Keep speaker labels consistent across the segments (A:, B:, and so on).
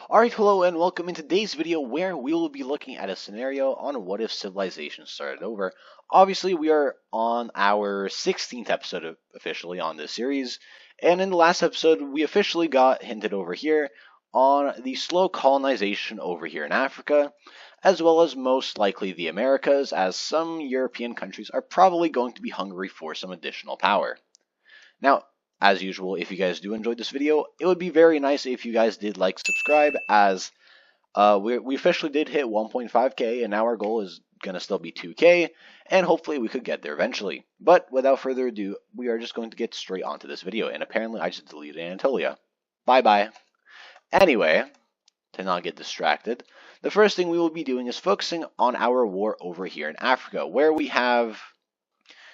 A: Alright, hello and welcome in today's video where we will be looking at a scenario on what if civilization started over. Obviously, we are on our 16th episode officially on this series, and in the last episode, we officially got hinted over here on the slow colonization over here in Africa, as well as most likely the Americas, as some European countries are probably going to be hungry for some additional power. Now, as usual, if you guys do enjoy this video, it would be very nice if you guys did like, subscribe, as we officially did hit 1.5k, and now our goal is going to still be 2k, and hopefully we could get there eventually. But without further ado, we are just going to get straight onto this video, and apparently I just deleted Anatolia. Bye-bye. Anyway, to not get distracted, the first thing we will be doing is focusing on our war over here in Africa, where we have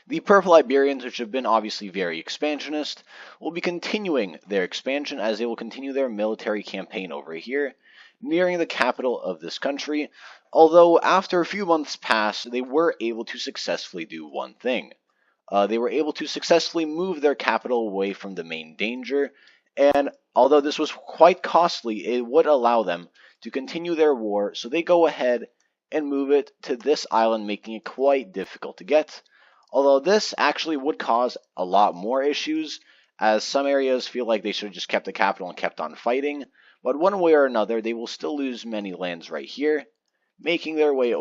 A: the Purple Iberians, which have been obviously very expansionist, will be continuing their expansion as they will continue their military campaign over here, nearing the capital of this country, although after a few months pass, they were able to successfully do one thing. They were able to successfully move their capital away from the main danger, and although this was quite costly, it would allow them to continue their war, so they go ahead and move it to this island, making it quite difficult to get. Although this actually would cause a lot more issues, as some areas feel like they should have just kept the capital and kept on fighting, but one way or another they will still lose many lands right here, making their way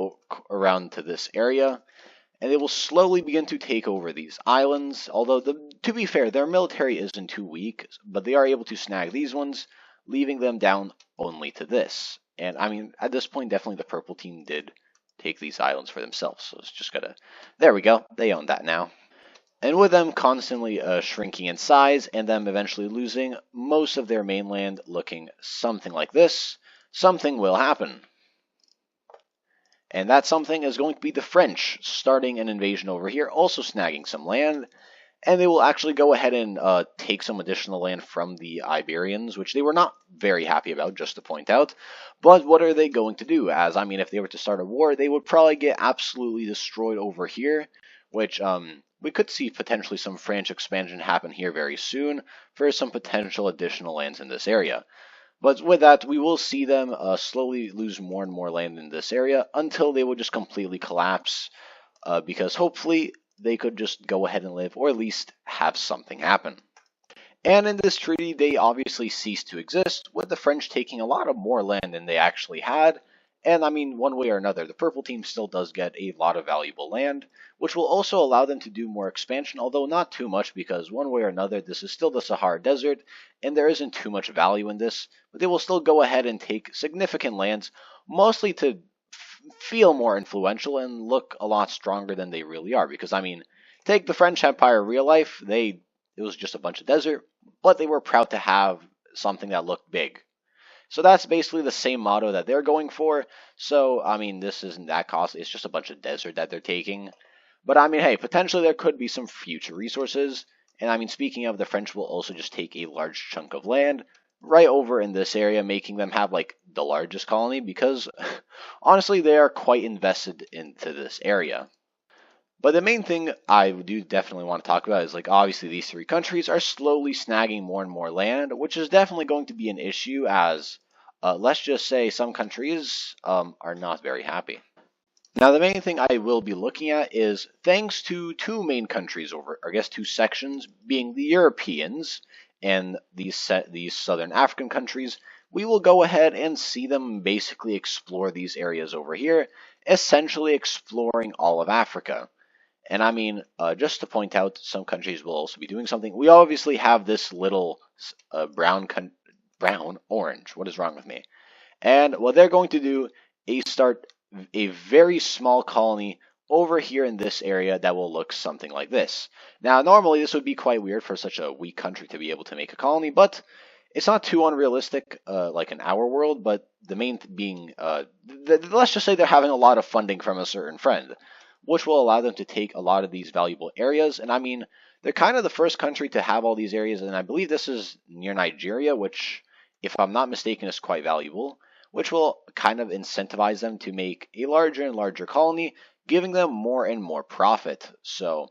A: around to this area, and they will slowly begin to take over these islands, although to be fair, their military isn't too weak, but they are able to snag these ones, leaving them down only to this. And I mean, at this point, definitely the purple team did take these islands for themselves. So it's just gotta, there we go, they own that now. And with them constantly shrinking in size and them eventually losing most of their mainland looking something like this, something will happen. And that something is going to be the French starting an invasion over here, also snagging some land. And they will actually go ahead and take some additional land from the Iberians, which they were not very happy about, just to point out. But what are they going to do? As, I mean, if they were to start a war, they would probably get absolutely destroyed over here, which we could see potentially some French expansion happen here very soon for some potential additional lands in this area. But with that, we will see them slowly lose more and more land in this area until they will just completely collapse, because hopefully they could just go ahead and live, or at least have something happen. And in this treaty, they obviously ceased to exist, with the French taking a lot of more land than they actually had. And I mean, one way or another, the purple team still does get a lot of valuable land, which will also allow them to do more expansion, although not too much, because one way or another, this is still the Sahara Desert, and there isn't too much value in this. But they will still go ahead and take significant lands, mostly to feel more influential and look a lot stronger than they really are. Because, I mean, take the French Empire real life, it was just a bunch of desert, but they were proud to have something that looked big. So that's basically the same motto that they're going for. So, I mean, this isn't that costly. It's just a bunch of desert that they're taking. But, I mean, hey, potentially there could be some future resources. And, I mean, speaking of, the French will also just take a large chunk of land right over in this area, making them have, like, the largest colony, because, honestly, they are quite invested into this area. But the main thing I do definitely want to talk about is, like, obviously these three countries are slowly snagging more and more land, which is definitely going to be an issue, as, let's just say, some countries are not very happy. Now, the main thing I will be looking at is, thanks to two main countries over, or I guess two sections, being the Europeans and these southern African countries, we will go ahead and see them basically explore these areas over here, essentially exploring all of Africa. And I mean, just to point out, some countries will also be doing something. We obviously have this little brown, orange. What is wrong with me? And what they're going to do is start a very small colony over here in this area that will look something like this. Now, normally this would be quite weird for such a weak country to be able to make a colony, but it's not too unrealistic, like in our world. But the main being, let's just say they're having a lot of funding from a certain friend, which will allow them to take a lot of these valuable areas. And I mean, they're kind of the first country to have all these areas, and I believe this is near Nigeria, which, if I'm not mistaken, is quite valuable, which will kind of incentivize them to make a larger and larger colony, giving them more and more profit. So,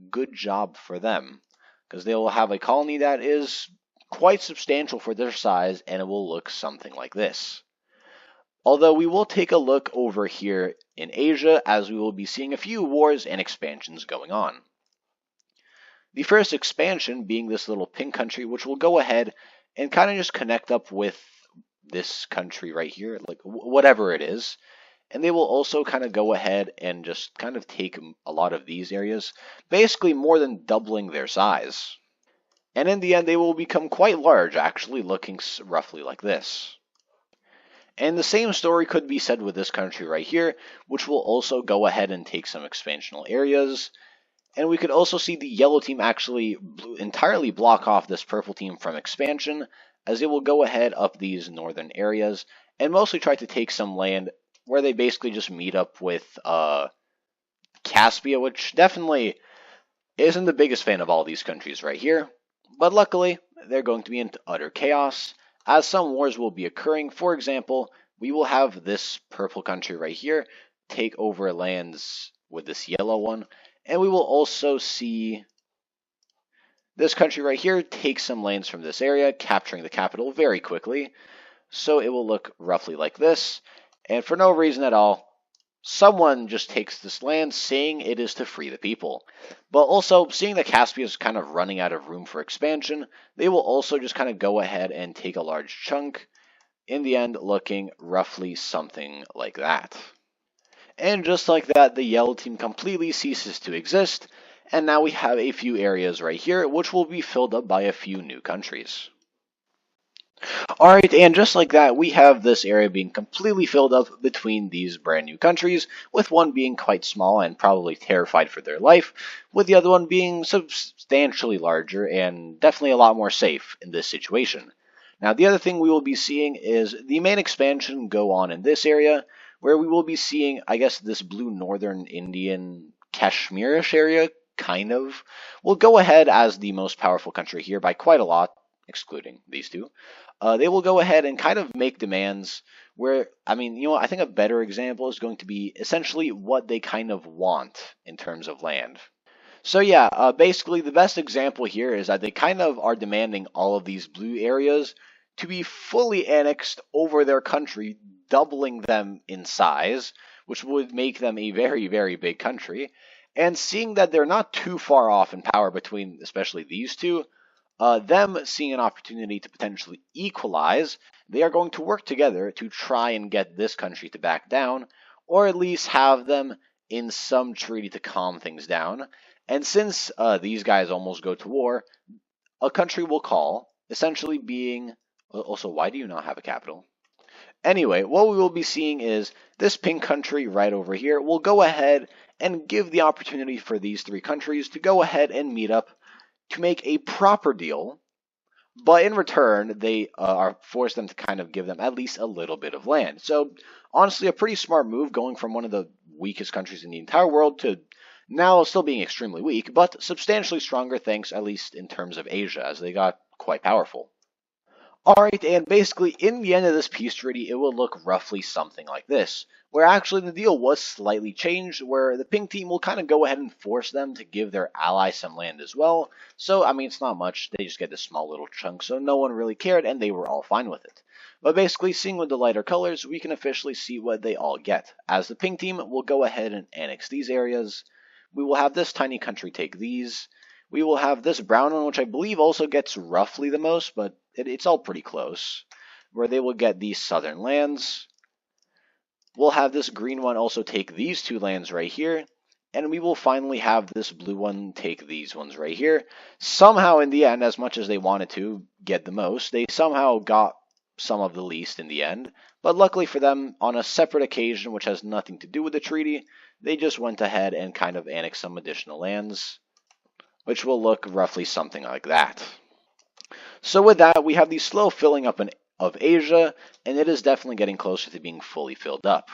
A: good job for them, because they will have a colony that is quite substantial for their size, and it will look something like this. Although we will take a look over here in Asia, as we will be seeing a few wars and expansions going on. The first expansion being this little pink country, which will go ahead and kind of just connect up with this country right here, like whatever it is. And they will also kind of go ahead and just kind of take a lot of these areas, basically more than doubling their size. And in the end, they will become quite large, actually looking roughly like this. And the same story could be said with this country right here, which will also go ahead and take some expansional areas. And we could also see the yellow team actually entirely block off this purple team from expansion, as they will go ahead up these northern areas and mostly try to take some land where they basically just meet up with Caspia, which definitely isn't the biggest fan of all these countries right here. But luckily, they're going to be in utter chaos, as some wars will be occurring. For example, we will have this purple country right here take over lands with this yellow one, and we will also see this country right here take some lands from this area, capturing the capital very quickly. So it will look roughly like this, and for no reason at all, someone just takes this land saying it is to free the people. But also, seeing that Caspia is kind of running out of room for expansion, they will also just kind of go ahead and take a large chunk, in the end looking roughly something like that. And just like that, the yellow team completely ceases to exist, and now we have a few areas right here which will be filled up by a few new countries. Alright, and just like that, we have this area being completely filled up between these brand new countries, with one being quite small and probably terrified for their life, with the other one being substantially larger and definitely a lot more safe in this situation. Now, the other thing we will be seeing is the main expansion go on in this area, where we will be seeing, I guess, this blue northern Indian Kashmirish area, kind of, will go ahead as the most powerful country here by quite a lot, excluding these two. They will go ahead and kind of make demands where, I mean, you know, I think a better example is going to be essentially what they kind of want in terms of land. So yeah, basically the best example here is that they kind of are demanding all of these blue areas to be fully annexed over their country, doubling them in size, which would make them a very, very big country. And seeing that they're not too far off in power between especially these two, them seeing an opportunity to potentially equalize, they are going to work together to try and get this country to back down, or at least have them in some treaty to calm things down. And since these guys almost go to war, a country will call, essentially being... Also, why do you not have a capital? Anyway, what we will be seeing is this pink country right over here will go ahead and give the opportunity for these three countries to go ahead and meet up to make a proper deal, but in return, they are forced them to kind of give them at least a little bit of land. So, honestly, a pretty smart move going from one of the weakest countries in the entire world to now still being extremely weak, but substantially stronger thanks, at least in terms of Asia, as they got quite powerful. Alright, and basically, in the end of this peace treaty, it will look roughly something like this, where actually the deal was slightly changed, where the pink team will kind of go ahead and force them to give their ally some land as well. So, I mean, it's not much, they just get this small little chunk, so no one really cared, and they were all fine with it. But basically, seeing with the lighter colors, we can officially see what they all get, as the pink team will go ahead and annex these areas. We will have this tiny country take these. We will have this brown one, which I believe also gets roughly the most, but it's all pretty close, where they will get these southern lands. We'll have this green one also take these two lands right here, and we will finally have this blue one take these ones right here. Somehow, in the end, as much as they wanted to get the most, they somehow got some of the least in the end. But luckily for them, on a separate occasion, which has nothing to do with the treaty, they just went ahead and kind of annexed some additional lands, which will look roughly something like that. So with that, we have the slow filling up of Asia, and it is definitely getting closer to being fully filled up.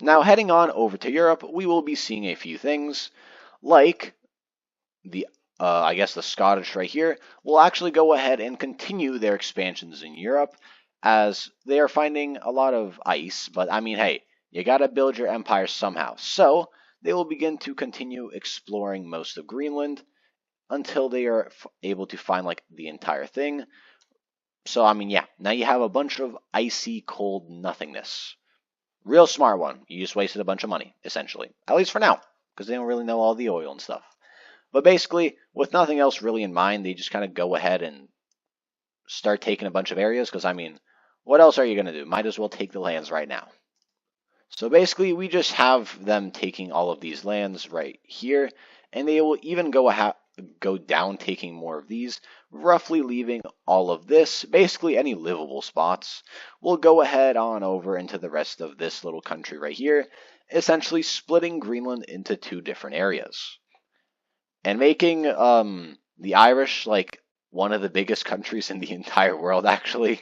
A: Now, heading on over to Europe, we will be seeing a few things, like the I guess the Scottish right here will actually go ahead and continue their expansions in Europe, as they are finding a lot of ice. But I mean, hey, you gotta build your empire somehow. So they will begin to continue exploring most of Greenland, until they are able to find like the entire thing, So, I mean, yeah, now you have a bunch of icy cold nothingness. Real smart one. You just wasted a bunch of money, essentially. At least for now, because they don't really know all the oil and stuff. But basically, with nothing else really in mind, they just kind of go ahead and start taking a bunch of areas, because, I mean, what else are you going to do? Might as well take the lands right now. So basically, we just have them taking all of these lands right here, and they will even go down taking more of these, roughly leaving all of this, basically any livable spots. We'll go ahead on over into the rest of this little country right here, essentially splitting Greenland into two different areas, and making the Irish like one of the biggest countries in the entire world, actually.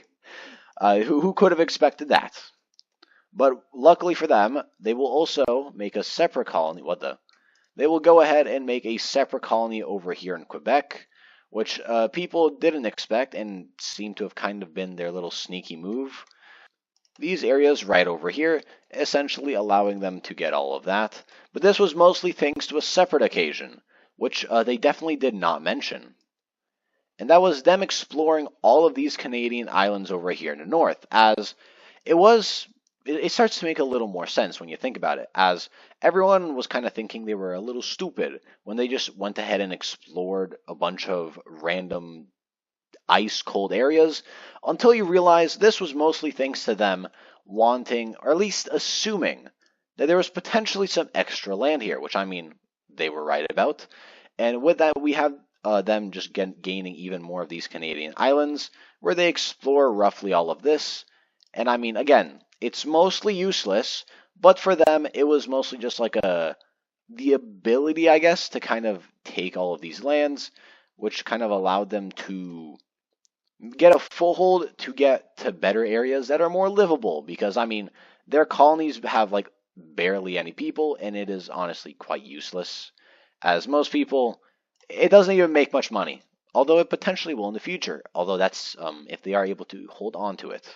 A: Who could have expected that? But luckily for them, they will also make a separate colony. What the? They will go ahead and make a separate colony over here in Quebec, which people didn't expect and seemed to have kind of been their little sneaky move. These areas right over here, essentially allowing them to get all of that. But this was mostly thanks to a separate occasion, which they definitely did not mention. And that was them exploring all of these Canadian islands over here in the north, as it was it starts to make a little more sense when you think about it, as everyone was kind of thinking they were a little stupid when they just went ahead and explored a bunch of random ice cold areas, until you realize this was mostly thanks to them wanting, or at least assuming, that there was potentially some extra land here, which, I mean, they were right about. And with that, we have them just gaining even more of these Canadian islands, where they explore roughly all of this. And I mean, again, it's mostly useless, but for them, it was mostly just like the ability, I guess, to kind of take all of these lands, which kind of allowed them to get a foothold to get to better areas that are more livable. Because, I mean, their colonies have like barely any people, and it is honestly quite useless. As most people, it doesn't even make much money, although it potentially will in the future. Although that's if they are able to hold on to it.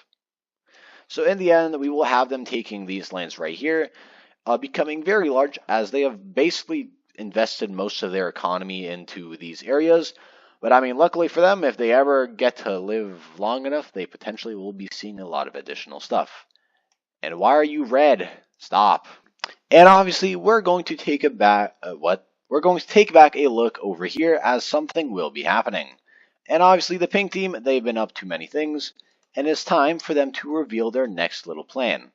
A: So in the end, we will have them taking these lands right here, becoming very large, as they have basically invested most of their economy into these areas. But I mean, luckily for them, if they ever get to live long enough, they potentially will be seeing a lot of additional stuff. And why are you red? Stop. And obviously, we're going to take it back. What? We're going to take back a look over here, as something will be happening. And obviously, the pink team, they've been up to many things, and it's time for them to reveal their next little plan.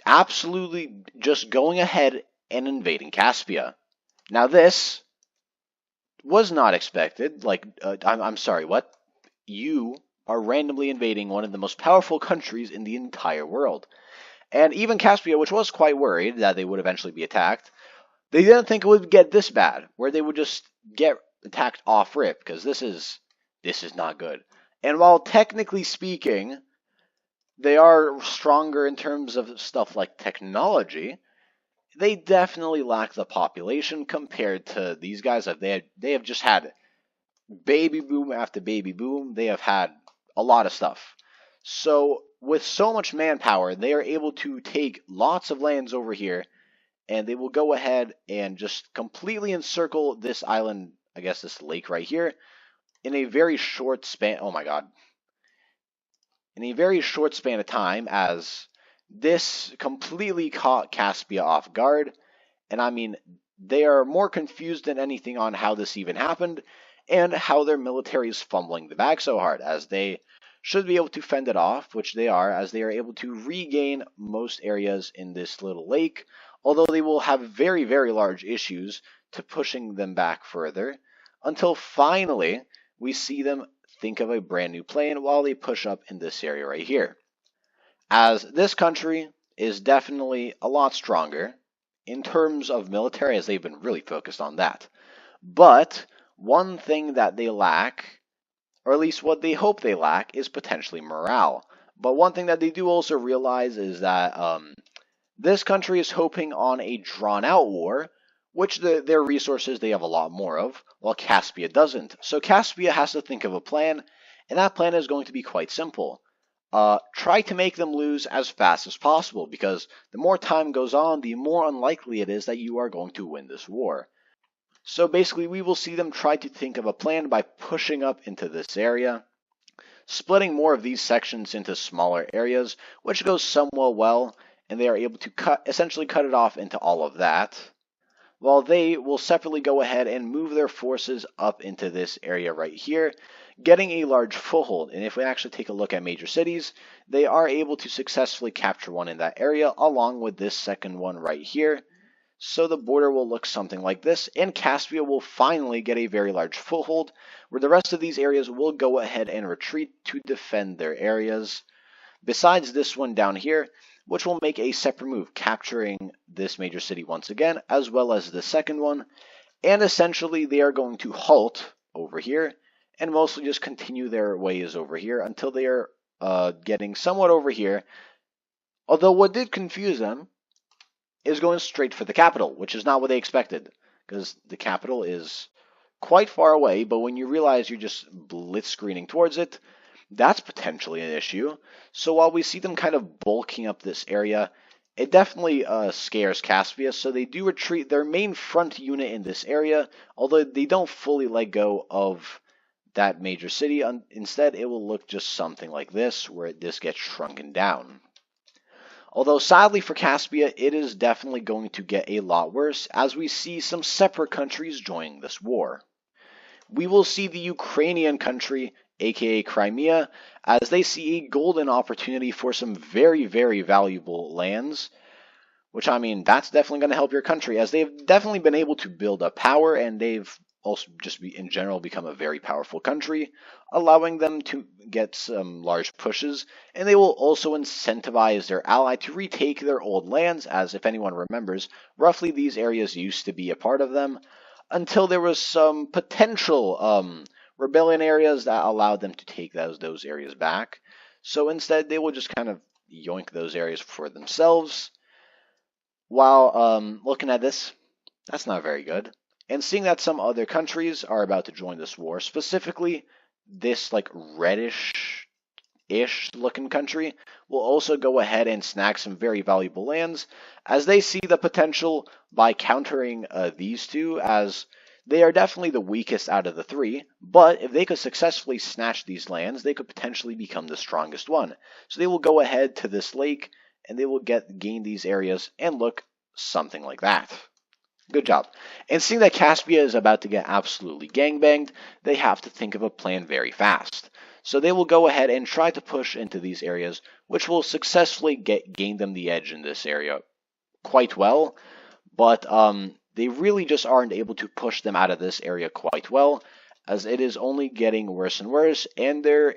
A: Absolutely just going ahead and invading Caspia. Now this was not expected. Like, I'm sorry, what? You are randomly invading one of the most powerful countries in the entire world. And even Caspia, which was quite worried that they would eventually be attacked, they didn't think it would get this bad, where they would just get attacked off rip, because this is not good. And while technically speaking, they are stronger in terms of stuff like technology, they definitely lack the population compared to these guys. They have just had baby boom after baby boom. They have had a lot of stuff. So with so much manpower, they are able to take lots of lands over here, and they will go ahead and just completely encircle this island, I guess this lake right here, in a very short span. Oh my god. In a very short span of time, as this completely caught Caspia off guard. And I mean, they are more confused than anything on how this even happened, and how their military is fumbling the bag so hard, as they should be able to fend it off, which they are, as they are able to regain most areas in this little lake, although they will have very, very large issues to pushing them back further, until finally we see them think of a brand new plan while they push up in this area right here. As this country is definitely a lot stronger in terms of military, as they've been really focused on that. But one thing that they lack, or at least what they hope they lack, is potentially morale. But one thing that they do also realize is that this country is hoping on a drawn-out war, which their resources they have a lot more of, while Caspia doesn't. So Caspia has to think of a plan, and that plan is going to be quite simple. Try to make them lose as fast as possible, because the more time goes on, the more unlikely it is that you are going to win this war. So basically, we will see them try to think of a plan by pushing up into this area. splitting more of these sections into smaller areas, which goes somewhat well, and they are able to essentially cut it off into all of that, while they will separately go ahead and move their forces up into this area right here, getting a large foothold. And if we actually take a look at major cities, they are able to successfully capture one in that area, along with this second one right here. So the border will look something like this, and Caspia will finally get a very large foothold, where the rest of these areas will go ahead and retreat to defend their areas. Besides this one down here, which will make a separate move, capturing this major city once again, as well as the second one. And essentially, they are going to halt over here, and mostly just continue their ways over here until they are getting somewhat over here. Although what did confuse them is going straight for the capital, which is not what they expected, because the capital is quite far away, but when you realize you're just blitzscreening towards it, that's potentially an issue. So while we see them kind of bulking up this area, it definitely scares Caspia, so they do retreat their main front unit in this area, although they don't fully let go of that major city. Instead, it will look just something like this, where this gets shrunken down. Although sadly for Caspia, it is definitely going to get a lot worse as we see some separate countries joining this war. We will see the Ukrainian country, aka Crimea, as they see a golden opportunity for some very, very valuable lands, which, I mean, that's definitely going to help your country, as they've definitely been able to build up power, and they've also just in general become a very powerful country, allowing them to get some large pushes, and they will also incentivize their ally to retake their old lands, as if anyone remembers, roughly these areas used to be a part of them, until there was some potential rebellion areas that allowed them to take those areas back. So instead, they will just kind of yoink those areas for themselves. While looking at this, that's not very good. And seeing that some other countries are about to join this war, specifically this like reddish-ish looking country will also go ahead and snag some very valuable lands, as they see the potential by countering these two, as they are definitely the weakest out of the three, but if they could successfully snatch these lands, they could potentially become the strongest one. So they will go ahead to this lake, and they will gain these areas and look something like that. Good job. And seeing that Caspia is about to get absolutely gangbanged, they have to think of a plan very fast. So they will go ahead and try to push into these areas, which will successfully gain them the edge in this area quite well. But they really just aren't able to push them out of this area quite well, as it is only getting worse and worse, and their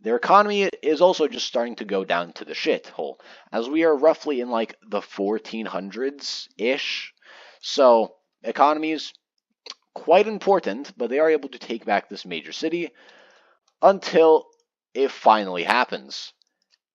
A: economy is also just starting to go down to the shithole, as we are roughly in like the 1400s-ish. So economy is quite important, but they are able to take back this major city until it finally happens.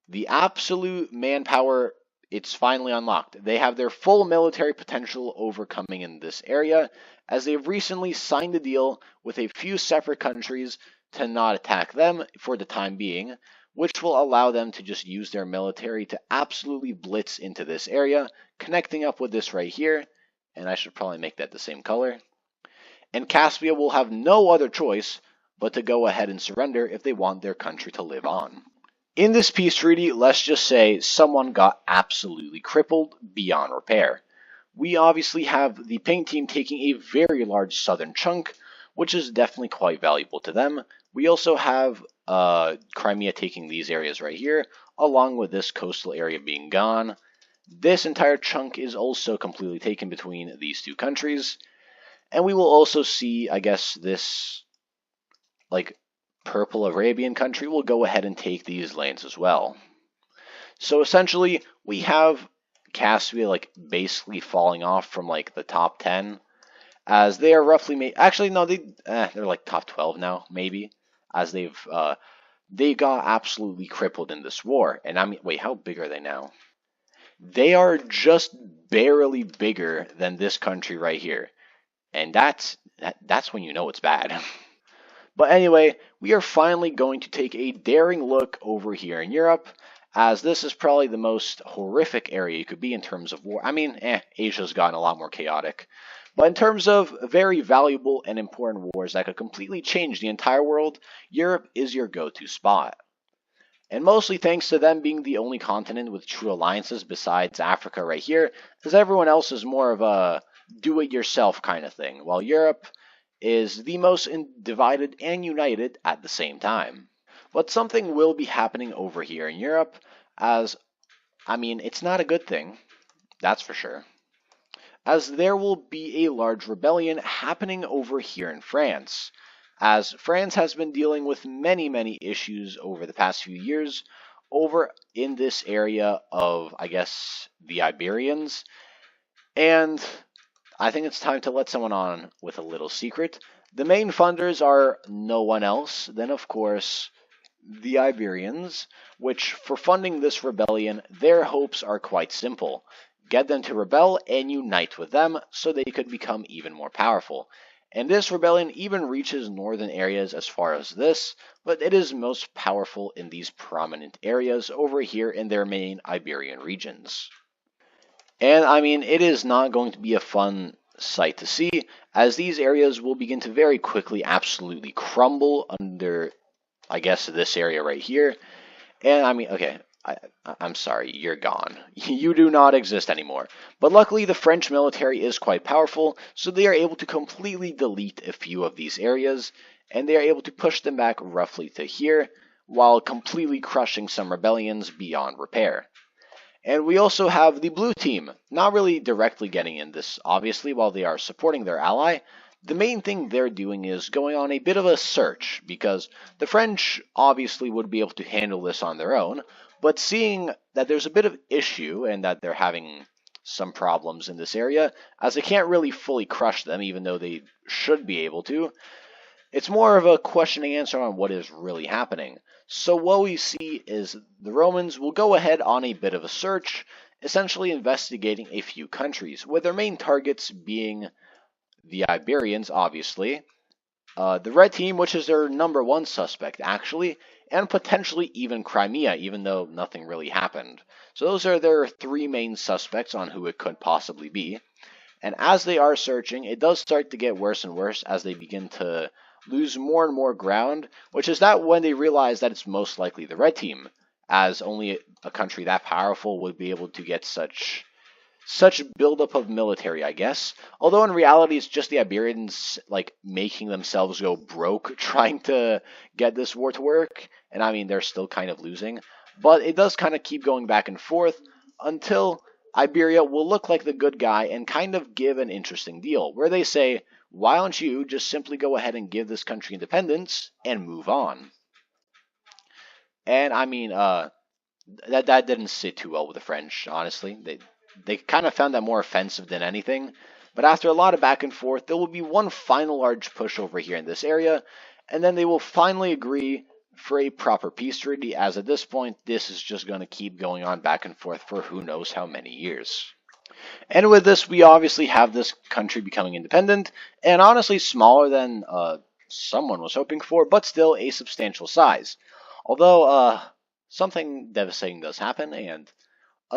A: The absolute manpower, it's finally unlocked. They have their full military potential overcoming in this area, as they've recently signed a deal with a few separate countries to not attack them for the time being, which will allow them to just use their military to absolutely blitz into this area, connecting up with this right here, and I should probably make that the same color. And Caspia will have no other choice but to go ahead and surrender if they want their country to live on. In this peace treaty, let's just say someone got absolutely crippled beyond repair. We obviously have the pink team taking a very large southern chunk, which is definitely quite valuable to them. We also have Crimea taking these areas right here, along with this coastal area being gone. This entire chunk is also completely taken between these two countries. And we will also see, I guess, this like purple Arabian country will go ahead and take these lands as well. So essentially, we have Caspia like basically falling off from like the top 10, as they are roughly actually no, they're like top 12 now maybe, as they got absolutely crippled in this war. And I mean, wait, how big are they now? They are just barely bigger than this country right here, and that's when you know it's bad. But anyway, we are finally going to take a daring look over here in Europe, as this is probably the most horrific area you could be in terms of war. I mean, Asia's gotten a lot more chaotic. But in terms of very valuable and important wars that could completely change the entire world, Europe is your go-to spot. And mostly thanks to them being the only continent with true alliances besides Africa right here, as everyone else is more of a do-it-yourself kind of thing, while Europe is the most divided and united at the same time. But something will be happening over here in Europe, as, it's not a good thing, that's for sure, as there will be a large rebellion happening over here in France, as France has been dealing with many issues over the past few years over in this area of, I guess, the Iberians, and I think it's time to let someone on with a little secret. The main funders are no one else than, of course, the Iberians, which, for funding this rebellion, their hopes are quite simple. Get them to rebel and unite with them so they could become even more powerful. And this rebellion even reaches northern areas as far as this, but it is most powerful in these prominent areas over here in their main Iberian regions. And it is not going to be a fun sight to see, as these areas will begin to very quickly absolutely crumble under, I guess, this area right here. And okay, I'm sorry, you're gone. You do not exist anymore. But luckily, the French military is quite powerful, so they are able to completely delete a few of these areas, and they are able to push them back roughly to here, while completely crushing some rebellions beyond repair. And we also have the blue team, not really directly getting in this, obviously, while they are supporting their ally. The main thing they're doing is going on a bit of a search, because the French obviously would be able to handle this on their own, but seeing that there's a bit of issue and that they're having some problems in this area, as they can't really fully crush them, even though they should be able to, it's more of a question and answer on what is really happening. So what we see is the Romans will go ahead on a bit of a search, essentially investigating a few countries, with their main targets being the Iberians, obviously, the red team, which is their number one suspect, actually, and potentially even Crimea, even though nothing really happened. So those are their three main suspects on who it could possibly be. And as they are searching, it does start to get worse and worse as they begin to lose more and more ground, which is that when they realize that it's most likely the red team, as only a country that powerful would be able to get such buildup of military, I guess. Although in reality, it's just the Iberians making themselves go broke trying to get this war to work, and they're still kind of losing. But it does kind of keep going back and forth until Iberia will look like the good guy and kind of give an interesting deal, where they say, why don't you just simply go ahead and give this country independence and move on? And that didn't sit too well with the French, honestly. They kind of found that more offensive than anything. But after a lot of back and forth, there will be one final large push over here in this area, and then they will finally agree for a proper peace treaty, as at this point, this is just going to keep going on back and forth for who knows how many years. And with this, we obviously have this country becoming independent, and honestly smaller than someone was hoping for, but still a substantial size. Although something devastating does happen, and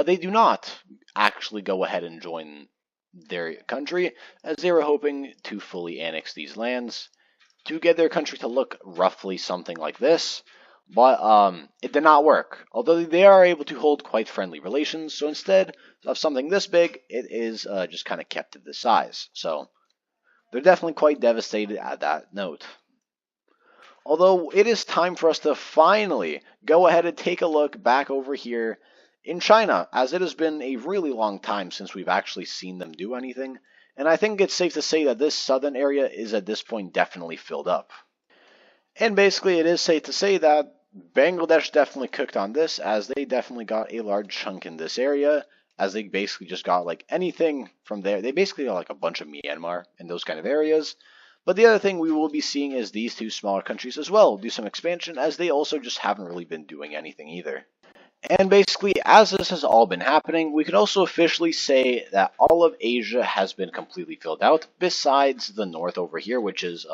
A: they do not actually go ahead and join their country, as they were hoping to fully annex these lands to get their country to look roughly something like this. But it did not work, although they are able to hold quite friendly relations, so instead of something this big, it is just kind of kept at this size. So they're definitely quite devastated at that note. Although it is time for us to finally go ahead and take a look back over here in China, as it has been a really long time since we've actually seen them do anything, and I think it's safe to say that this southern area is at this point definitely filled up. And basically it is safe to say that Bangladesh definitely cooked on this, as they definitely got a large chunk in this area, as they basically just got anything from there. They basically got a bunch of Myanmar and those kind of areas. But the other thing we will be seeing is these two smaller countries as well do some expansion, as they also just haven't really been doing anything either. And basically, as this has all been happening, we can also officially say that all of Asia has been completely filled out, besides the north over here, which is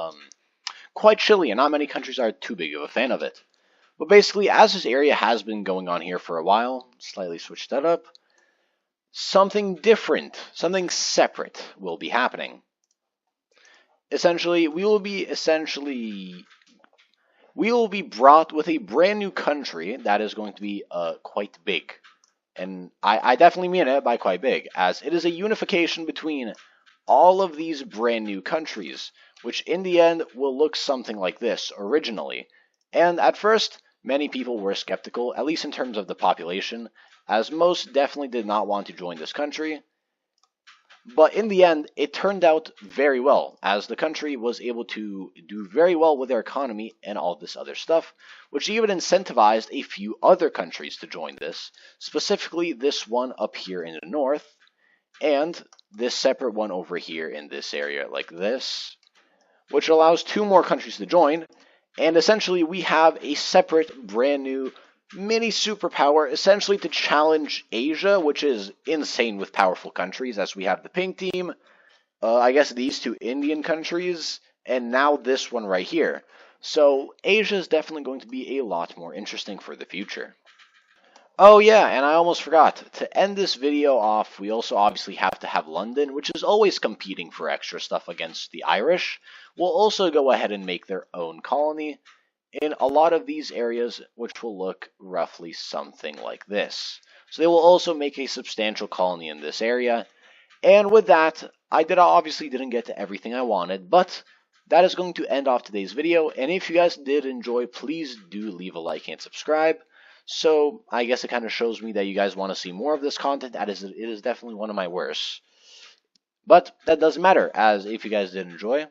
A: quite chilly, and not many countries are too big of a fan of it. But basically, as this area has been going on here for a while, slightly switch that up, something different, something separate will be happening. essentially, we will be brought with a brand new country that is going to be quite big. And I definitely mean it by quite big, as it is a unification between all of these brand new countries, which in the end will look something like this originally. And at first, many people were skeptical, at least in terms of the population, as most definitely did not want to join this country. But in the end, it turned out very well, as the country was able to do very well with their economy and all this other stuff, which even incentivized a few other countries to join this, specifically this one up here in the north, and this separate one over here in this area, like this, which allows two more countries to join, and essentially we have a separate, brand new mini superpower, essentially to challenge Asia, which is insane with powerful countries, as we have the pink team, I guess these two Indian countries, and now this one right here. So Asia is definitely going to be a lot more interesting for the future. Oh yeah, and I almost forgot. To end this video off, we also obviously have to have London, which is always competing for extra stuff against the Irish. Will also go ahead and make their own colony in a lot of these areas, which will look roughly something like this. So they will also make a substantial colony in this area. And with that, obviously didn't get to everything I wanted, but that is going to end off today's video. And if you guys did enjoy, please do leave a like and subscribe. So I guess it kind of shows me that you guys want to see more of this content. It is definitely one of my worst. But that doesn't matter, as if you guys did enjoy,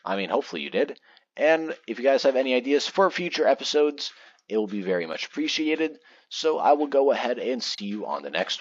A: I mean, hopefully you did. And if you guys have any ideas for future episodes, it will be very much appreciated. So I will go ahead and see you on the next one.